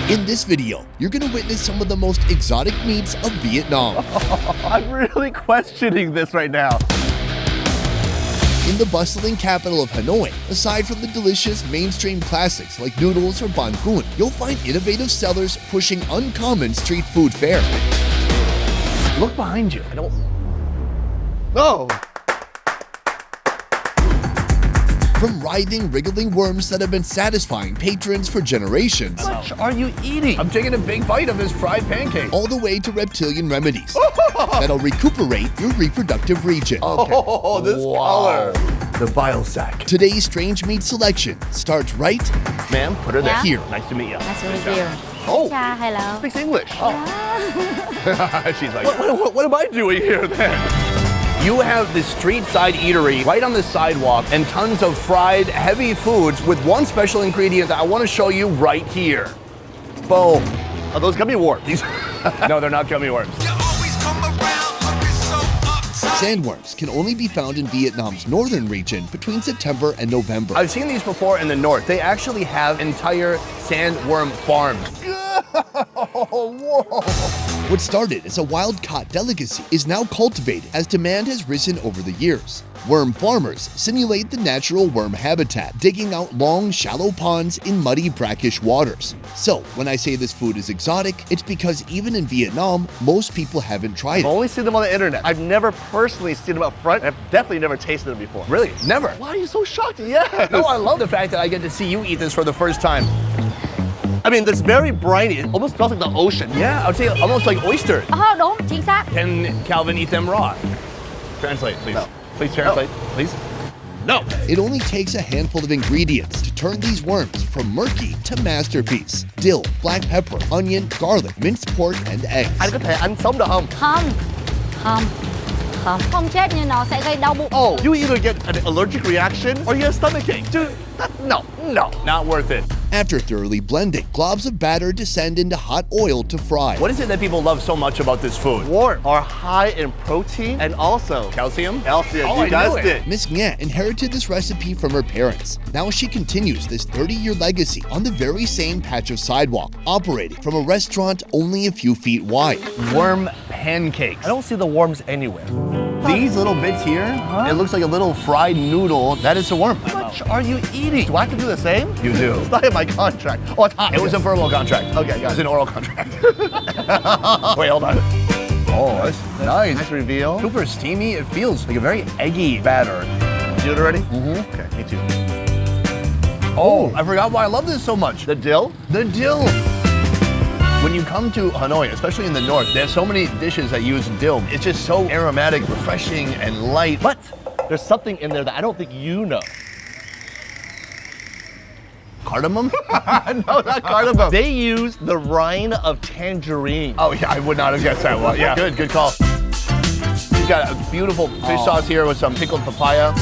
In this video, you're gonna witness some of the most exotic meats of Vietnam. I'm really questioning this right now. In the bustling capital of Hanoi, aside from the delicious mainstream classics like noodles or banh cuon, you'll find innovative sellers pushing uncommon street food fare. Look behind you. I don't... Oh! From writhing, wriggling worms that have been satisfying patrons for generations. What are you eating? I'm taking a big bite of this fried pancake. All the way to reptilian remedies that'll recuperate your reproductive region. Okay. Oh, this color. The bile sac. Today's strange meat selection starts right Ma'am, put her there. Yeah. here. Nice to meet you. Nice to meet you. Oh, Yeah, hello. speaks English. Oh. Yeah. She's like, what am I doing here then? You have this street side eatery right on the sidewalk and tons of fried, heavy foods with one special ingredient that I want to show you right here. Boom. Are those gummy worms? No, they're not gummy worms. Sandworms can only be found in Vietnam's northern region between September and November. I've seen these before in the north. They actually have entire sandworm farms. Whoa. What started as a wild-caught delicacy is now cultivated as demand has risen over the years. Worm farmers simulate the natural worm habitat, digging out long, shallow ponds in muddy, brackish waters. So, when I say this food is exotic, it's because even in Vietnam, most people haven't tried I've it. only seen them on the internet. I've never personally seen them up front. I've definitely never tasted them before. Really? Never. Why are you so shocked? Yes. No, I love the fact that I get to see you eat this for the first time. I mean, it's very briny. It almost smells like the ocean. Yeah, I would say almost like oyster. Đúng, chính xác. Can Calvin eat them raw? Translate, please. No. Please translate, please. No. It only takes a handful of ingredients to turn these worms from murky to masterpiece. Dill, black pepper, onion, garlic, minced pork, and eggs. Anh có thể ăn sống được không? Không, không, không. Không chết nhưng nó sẽ gây đau bụng. Oh, you either get an allergic reaction or you get a stomachache. Dude, no. Not worth it. After thoroughly blending, globs of batter descend into hot oil to fry. What is it that people love so much about this food? Worms are high in protein and also Calcium? calcium. Oh, You I guys knew it. did. Miss Nga inherited this recipe from her parents. Now she continues this 30-year legacy on the very same patch of sidewalk, operating from a restaurant only a few feet wide. Worm pancakes. I don't see the worms anywhere. These little bits here, it looks like a little fried noodle. That is a worm. How much are you eating? Do I have to do the same? You do. It's not in my contract. Oh, it's hot. It was a verbal contract. Okay, got It was it. an oral contract. Wait, hold on. Oh, that's nice. Nice reveal. Super steamy. It feels like a very eggy batter. You do it already? Mm-hmm. Okay, me too. Oh, I forgot why I love this so much. The dill? The dill. When you come to Hanoi, especially in the north, there's so many dishes that use dill. It's just so aromatic, refreshing, and light. But there's something in there that I don't think you know. Cardamom? No, not cardamom. They use the rind of tangerine. Oh yeah, I would not have guessed that one. Yeah, good call. You've got a beautiful fish sauce here with some pickled papaya.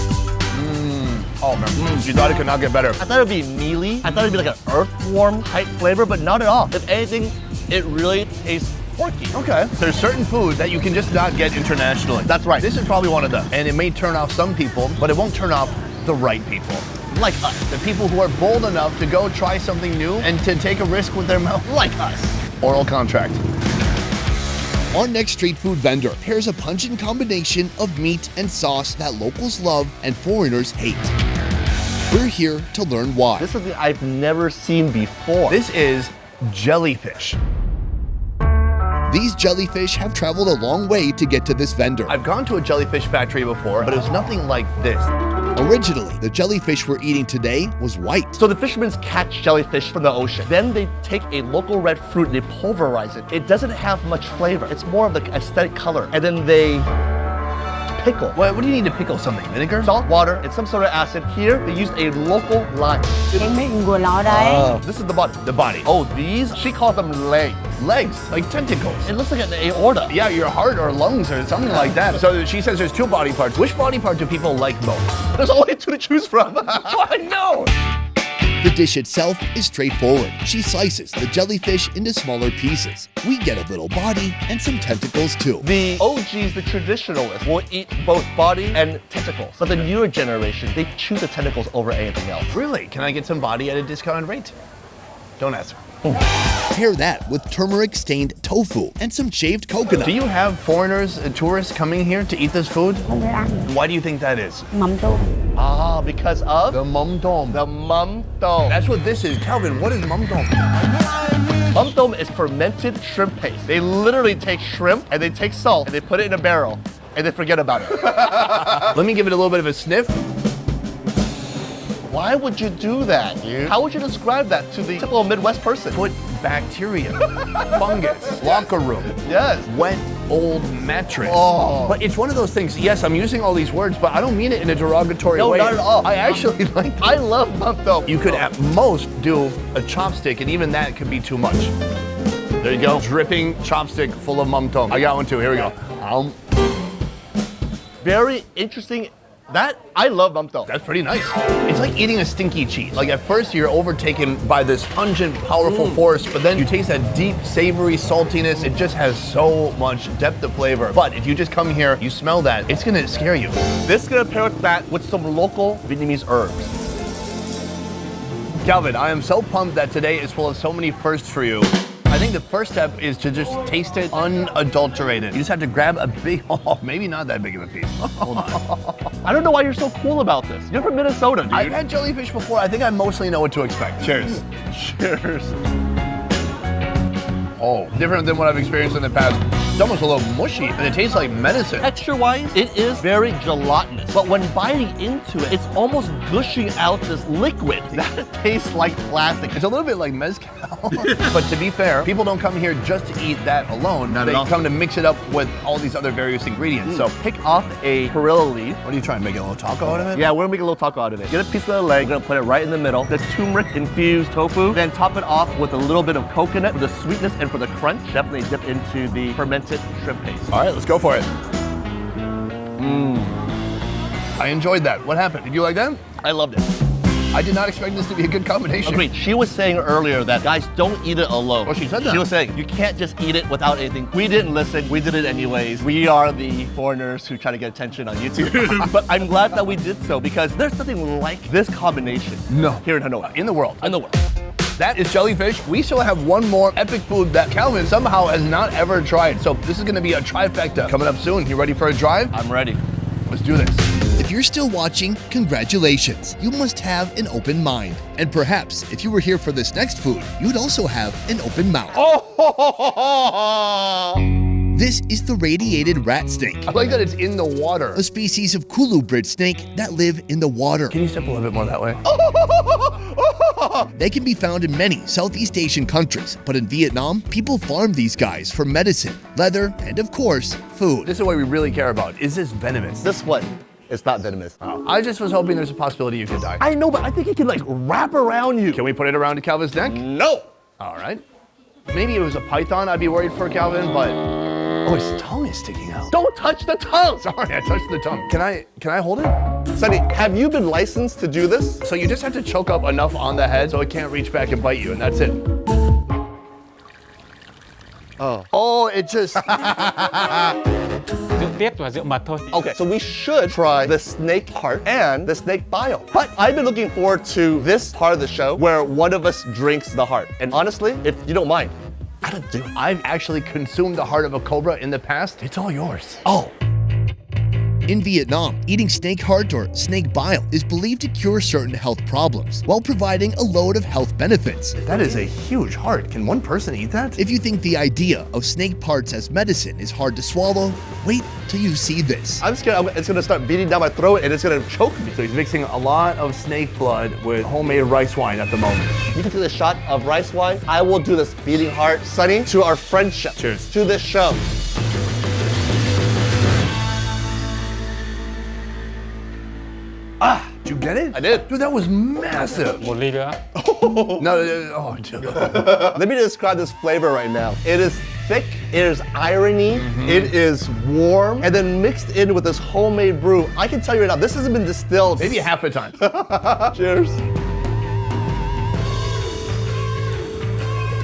Oh man, you thought it could not get better. I thought it'd be mealy. I thought it'd be like an earthworm type flavor, but not at all. If anything, it really tastes porky. Okay. There's certain foods that you can just not get internationally. That's right. This is probably one of them. And it may turn off some people, but it won't turn off the right people. Like us. The people who are bold enough to go try something new and to take a risk with their mouth. Like us. Oral contract. Our next street food vendor pairs a pungent combination of meat and sauce that locals love and foreigners hate. We're here to learn why. This is something I've never seen before. This is jellyfish. These jellyfish have traveled a long way to get to this vendor. I've gone to a jellyfish factory before, but it was nothing like this. Originally, the jellyfish we're eating today was white. So the fishermen catch jellyfish from the ocean. Then they take a local red fruit and they pulverize it. It doesn't have much flavor. It's more of the aesthetic color. And then they pickle. What do you need to pickle something? Vinegar? Salt, water, and some sort of acid. Here, they used a local lime. Cái miệng của nó đấy. This is the body. The body. Oh, these, she calls them legs. Legs, like tentacles. It looks like an aorta. Yeah, your heart or lungs or something like that. So she says there's two body parts. Which body part do people like most? There's only two to choose from. What? No! The dish itself is straightforward. She slices the jellyfish into smaller pieces. We get a little body and some tentacles too. The OGs, the traditionalists, will eat both body and tentacles. But the newer generation, they choose the tentacles over anything else. Really? Can I get some body at a discounted rate? Don't answer. Pair that with turmeric-stained tofu and some shaved coconut. Do you have foreigners, tourists coming here to eat this food? Không biết ăn. Why do you think that is? Mắm tôm. Ah, because of The mum dom. the mum dom. That's what this is. Calvin, what is mum dom? Mum dom is fermented shrimp paste. They literally take shrimp and they take salt and they put it in a barrel and they forget about it. Let me give it a little bit of a sniff. Why would you do that, dude? How would you describe that to the typical Midwest person? Foot bacteria, fungus, locker room, Yes. wet old mattress. Oh. But it's one of those things. Yes, I'm using all these words, but I don't mean it in a derogatory No, way. not at all. I actually like. I love mum dom. You could at most do a chopstick, and even that could be too much. There you go, dripping chopstick full of mum tom. I got one too. Here we go. Very interesting. I love mum dom. That's pretty nice. It's like eating a stinky cheese. Like at first you're overtaken by this pungent, powerful force, but then you taste that deep, savory saltiness. It just has so much depth of flavor. But if you just come here, you smell that, it's gonna scare you. This is gonna pair with that with some local Vietnamese herbs. Calvin, I am so pumped that today is full of so many firsts for you. I think the first step is to just taste it unadulterated. You just have to grab a big, maybe not that big of a piece. Hold on. I don't know why you're so cool about this. You're from Minnesota, dude. I've had jellyfish before. I think I mostly know what to expect. Cheers. Cheers. Oh, different than what I've experienced in the past. It's almost a little mushy, and it tastes like medicine. Texture-wise, it is very gelatinous, but when biting into it, it's almost gushing out this liquid that tastes like plastic. It's a little bit like mezcal. But to be fair, people don't come here just to eat that alone. Not they at all. come to mix it up with all these other various ingredients. So, Pick off a perilla leaf. what are you trying to make a little taco out of it? Yeah, we're gonna make a little taco out of it. Get a piece of the leg, we're gonna put it right in the middle. The turmeric infused tofu, then top it off with a little bit of coconut for the sweetness and for the crunch. Definitely dip into the fermented shrimp paste. All right, let's go for it. I enjoyed that. What happened? Did you like that? I loved it. I did not expect this to be a good combination. Agreed. She was saying earlier that guys don't eat it alone. Oh, she said that. She was saying you can't just eat it without anything. We didn't listen. We did it anyways. We are the foreigners who try to get attention on YouTube. But I'm glad that we did so because there's nothing like this combination. No. Here in Hanoi. In the world. In the world. That is jellyfish. We still have one more epic food that Calvin somehow has not ever tried. So this is gonna be a trifecta coming up soon. You ready for a drive? I'm ready. Let's do this. If you're still watching, congratulations. You must have an open mind. And perhaps if you were here for this next food, you'd also have an open mouth. This is the radiated rat snake, I like that it's in the water. a species of colubrid snake that live in the water. Can you step a little bit more that way? They can be found in many Southeast Asian countries, but in Vietnam, people farm these guys for medicine, leather, and of course, food. This is what we really care about. Is this venomous? This one is not venomous. I just was hoping there's a possibility you could die. I know, but I think it can like wrap around you. Can we put it around Calvin's neck? No. All right. Maybe it was a python, I'd be worried for Calvin, but oh, his tongue is sticking out. Don't touch the tongue. Sorry, I touched the tongue. Can I hold it? Sonny, have you been licensed to do this? So you just have to choke up enough on the head so it can't reach back and bite you, and that's it. Oh, it just. Rượu tiết và rượu mật thôi. Okay, so we should try the snake heart and the snake bile. But I've been looking forward to this part of the show where one of us drinks the heart. And honestly, if you don't mind, I don't do it. I've actually consumed the heart of a cobra in the past. It's all yours. Oh, In Vietnam, eating snake heart or snake bile is believed to cure certain health problems while providing a load of health benefits. That is a huge heart. Can one person eat that? If you think the idea of snake parts as medicine is hard to swallow, wait till you see this. I'm scared it's gonna start beating down my throat and it's gonna choke me. So he's mixing a lot of snake blood with homemade rice wine at the moment. You can take a shot of rice wine. I will do this beating heart. Sonny, to our friendship. Cheers. To this show. Did you get it? I did. Dude, that was massive. Một ly nữa. No, dude. Let me describe this flavor right now. It is thick, it is irony, it is warm, and then mixed in with this homemade brew. I can tell you right now, this hasn't been distilled. Maybe half a time. Cheers.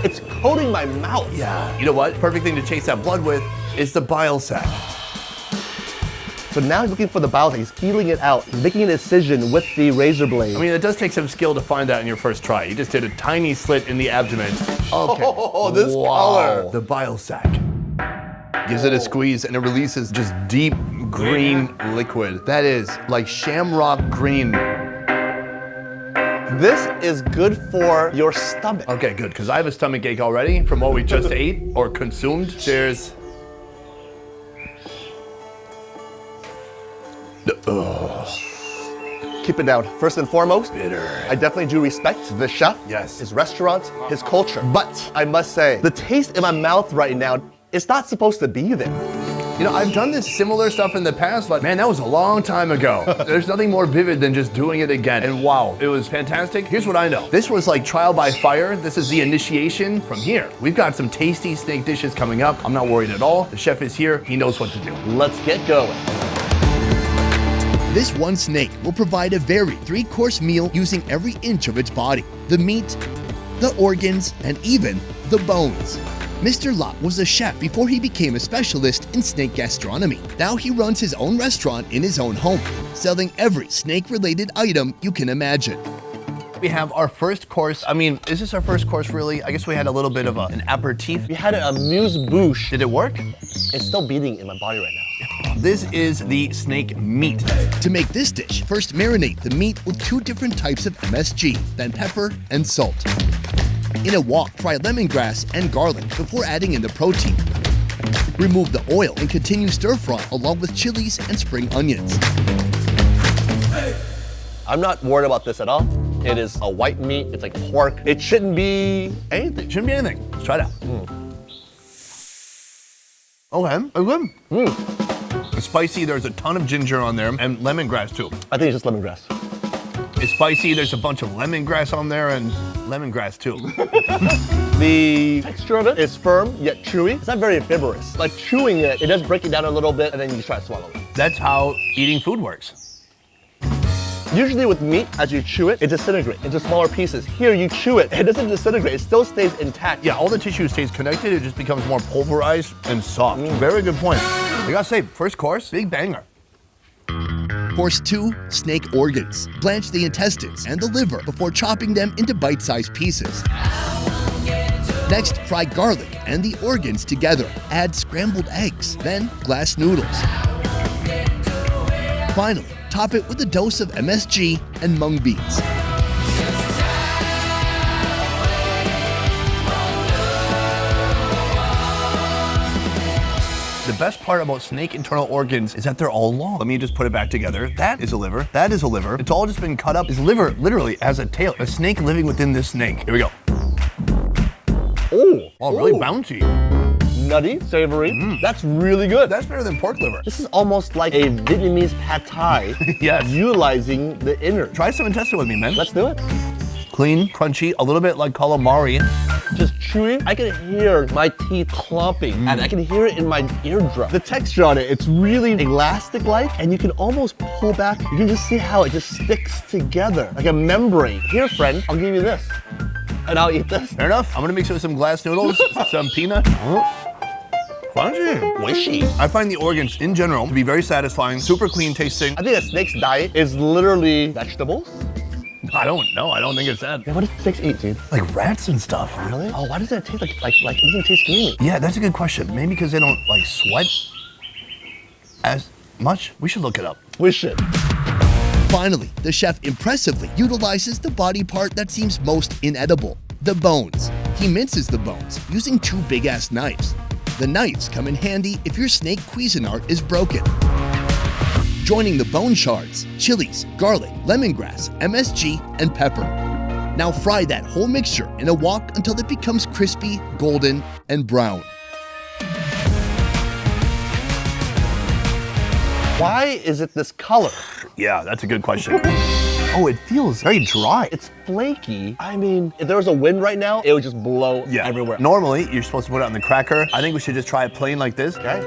It's coating my mouth. Yeah. You know what? Perfect thing to chase that blood with is the bile sac. So now he's looking for the bile. He's feeling it out. He's making an incision with the razor blade. I mean, it does take some skill to find that in your first try. You just did a tiny slit in the abdomen. Okay. Oh, this color. The bile sac. Gives it a squeeze and it releases just deep green liquid. That is like shamrock green. This is good for your stomach. Okay, good, because I have a stomach ache already from what we just ate or consumed. Cheers. Keep it down. First and foremost, Bitter. I definitely do respect the chef, Yes. his restaurant, his culture. But I must say, the taste in my mouth right now, it's not supposed to be there. You know, I've done this similar stuff in the past, but man, that was a long time ago. There's nothing more vivid than just doing it again. And wow, it was fantastic. Here's what I know. This was like trial by fire. This is the initiation from here. We've got some tasty snake dishes coming up. I'm not worried at all. The chef is here. He knows what to do. Let's get going. This one snake will provide a varied 3-course meal using every inch of its body, the meat, the organs, and even the bones. Mr. Lott was a chef before he became a specialist in snake gastronomy. Now he runs his own restaurant in his own home, selling every snake-related item you can imagine. We have our first course. I mean, is this our first course really? I guess we had a little bit of an aperitif. We had an amuse-bouche. Did it work? It's still beating in my body right now. This is the snake meat. To make this dish, first marinate the meat with 2 different types of MSG, then pepper and salt. In a wok, fry lemongrass and garlic before adding in the protein. Remove the oil and continue stir-fry along with chilies and spring onions. I'm not worried about this at all. It is a white meat, it's like pork. It shouldn't be anything. Shouldn't be anything. Let's try it out. Okay, it's good. It's spicy, there's a ton of ginger on there, and lemongrass too. I think it's just lemongrass. It's spicy, there's a bunch of lemongrass on there, and lemongrass too. The texture of it is firm, yet chewy. It's not very fibrous. Like chewing it, it does break it down a little bit, and then you try to swallow it. That's how eating food works. Usually with meat, as you chew it, it disintegrates into smaller pieces. Here, you chew it, it doesn't disintegrate, it still stays intact. Yeah, all the tissue stays connected, it just becomes more pulverized and soft. Very good point. I gotta say, first course, big banger. Course 2, snake organs. Blanch the intestines and the liver before chopping them into bite-sized pieces. Next, fry garlic and the organs together. Add scrambled eggs, then glass noodles. Finally, top it with a dose of MSG and mung beans. The best part about snake internal organs is that they're all long. Let me just put it back together. That is a liver. That is a liver. It's all just been cut up. His liver literally has a tail. A snake living within this snake. Here we go. Oh, really bouncy. Nutty, savory. That's really good. That's better than pork liver. This is almost like a Vietnamese pad thai. Yes. Utilizing the inner. Try some intestine with me, man. Let's do it. Clean, crunchy, a little bit like calamari. Just chewing, I can hear my teeth clomping, and I can hear it in my eardrum. The texture on it, it's really elastic-like, and you can almost pull back. You can just see how it just sticks together, like a membrane. Here, friend, I'll give you this, and I'll eat this. Fair enough. I'm gonna mix it with some glass noodles, some peanut. Crunchy. Wishy. I find the organs in general to be very satisfying, super clean tasting. I think a snake's diet is literally vegetables. I don't know. I don't think it's that. Yeah, what do snakes eat, dude? Like rats and stuff. Really? Oh, why does that taste like it doesn't taste gamey? Yeah, that's a good question. Maybe because they don't like sweat as much. We should look it up. We should. Finally, the chef impressively utilizes the body part that seems most inedible, the bones. He minces the bones using 2 big-ass knives. The knives come in handy if your snake Cuisinart is broken. Joining the bone shards, chilies, garlic, lemongrass, MSG, and pepper. Now fry that whole mixture in a wok until it becomes crispy, golden, and brown. Why is it this color? Yeah, that's a good question. Oh, it feels very dry. It's flaky. I mean, if there was a wind right now, it would just blow everywhere. Normally, you're supposed to put it on the cracker. I think we should just try it plain like this. Okay.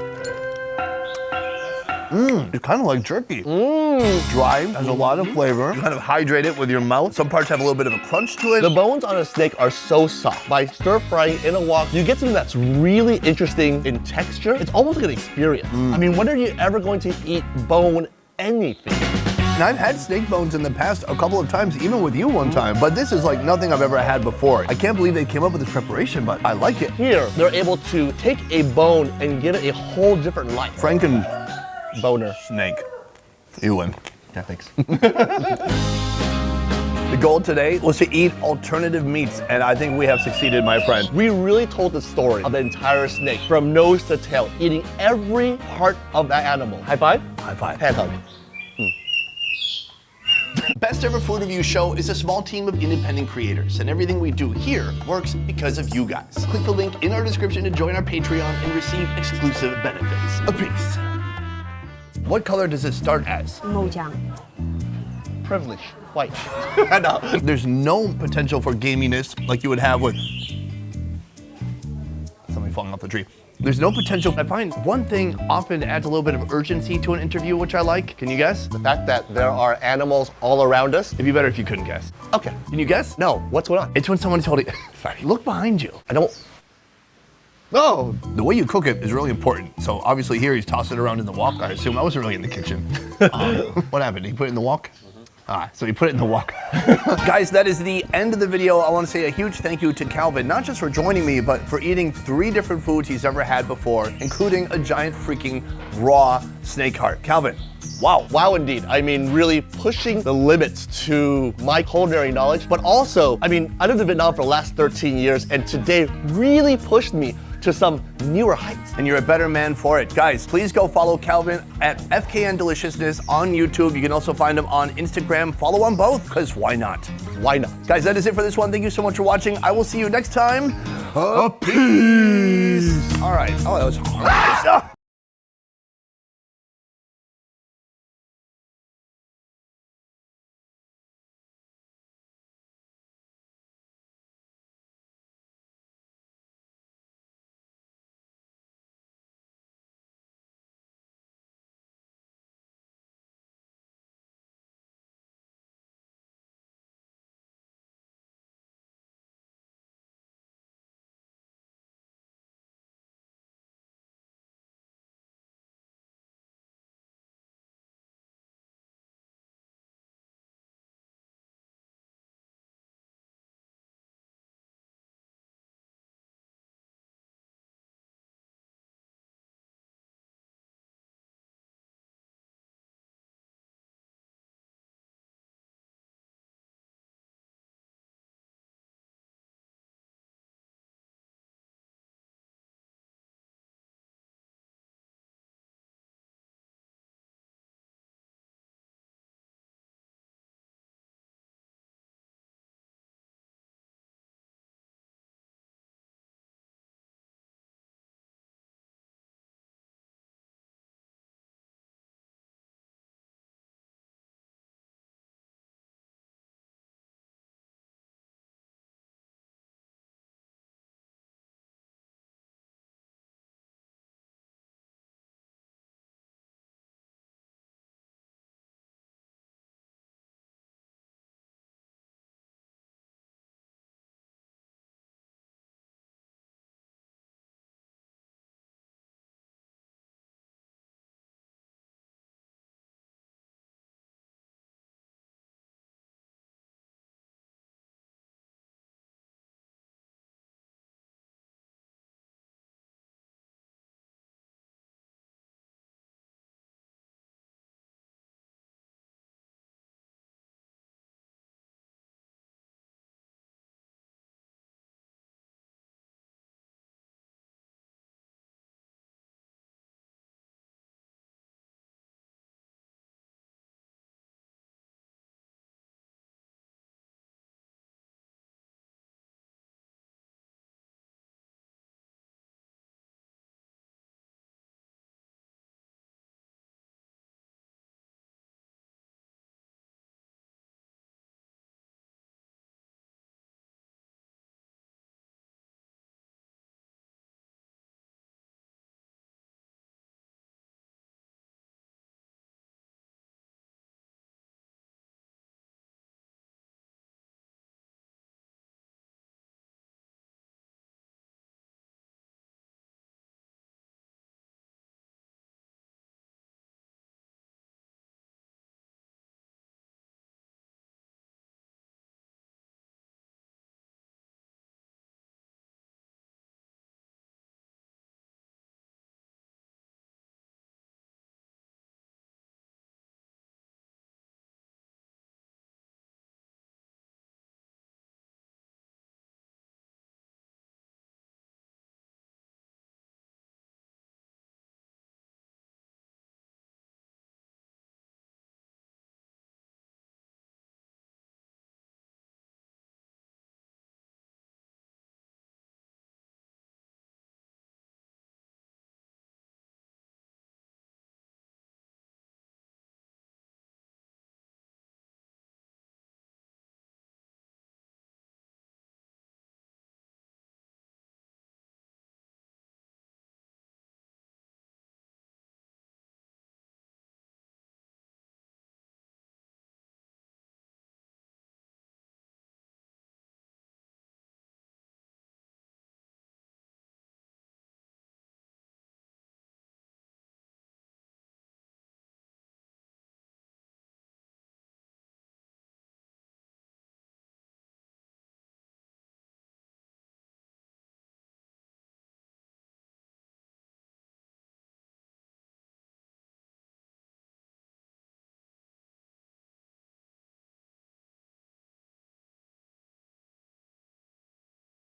It's kind of like jerky. Dry, has a lot of flavor. You kind of hydrate it with your mouth. Some parts have a little bit of a crunch to it. The bones on a snake are so soft. By stir frying in a wok, you get something that's really interesting in texture. It's almost like an experience. I mean, when are you ever going to eat bone anything? And I've had snake bones in the past a couple of times, even with you one time, but this is like nothing I've ever had before. I can't believe they came up with this preparation, but I like it. Here, they're able to take a bone and give it a whole different life. Franken Boner. snake. You win. Yeah, thanks. The goal today was to eat alternative meats, and I think we have succeeded, my friend. We really told the story of the entire snake, from nose to tail, eating every part of that animal. High five? High five. Hand hug. Best Ever Food Review Show is a small team of independent creators, and everything we do here works because of you guys. Click the link in our description to join our Patreon and receive exclusive benefits. A piece. What color does it start as? 木匠 Privilege. White. No. There's no potential for gaminess like you would have with something falling off the tree. There's no potential. I find one thing often adds a little bit of urgency to an interview, which I like. Can you guess? The fact that there are animals all around us. It'd be better if you couldn't guess. Okay. Can you guess? No, what's going on? It's when someone's holding. Sorry. Look behind you. I don't. Oh, The way you cook it is really important. So obviously here he's tossing it around in the wok. I assume I wasn't really in the kitchen. What happened? He put it in the wok? So he put it in the wok. Guys, that is the end of the video. I want to say a huge thank you to Calvin, not just for joining me, but for eating 3 different foods he's ever had before, including a giant freaking raw snake heart. Calvin, wow. wow indeed. I mean, really pushing the limits to my culinary knowledge, but also, I mean, I lived in Vietnam for the last 13 years, and today really pushed me to some newer heights. And you're a better man for it. Guys, please go follow Calvin at FKN Deliciousness on YouTube. You can also find him on Instagram. Follow on both, because why not? Why not? Guys, that is it for this one. Thank you so much for watching. I will see you next time. A peace. All right. Oh, that was hard.